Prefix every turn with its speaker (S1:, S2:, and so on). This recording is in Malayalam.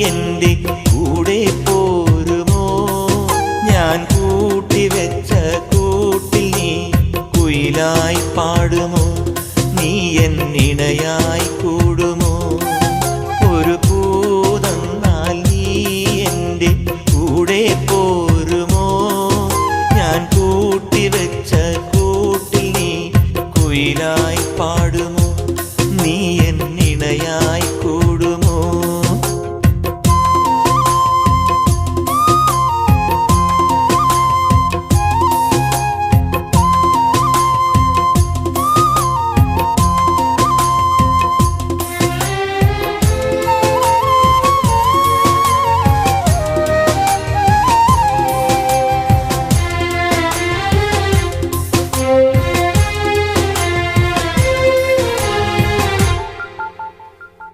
S1: എൻ്റെ കൂടെ പോരുമോ? ഞാൻ കൂട്ടിവെച്ച കൂട്ടിൽ നീ കുയിലായി പാടുമോ? നീ എന്നിണയായി കൂടുമോ? ഒരു പൂതന്നാൽ നീ എൻ്റെ കൂടെ പോരുമോ? ഞാൻ കൂട്ടിവെച്ച കൂട്ടിൽ നീ കുയിലായി പാടുമോ? നീ എന്നിണയായി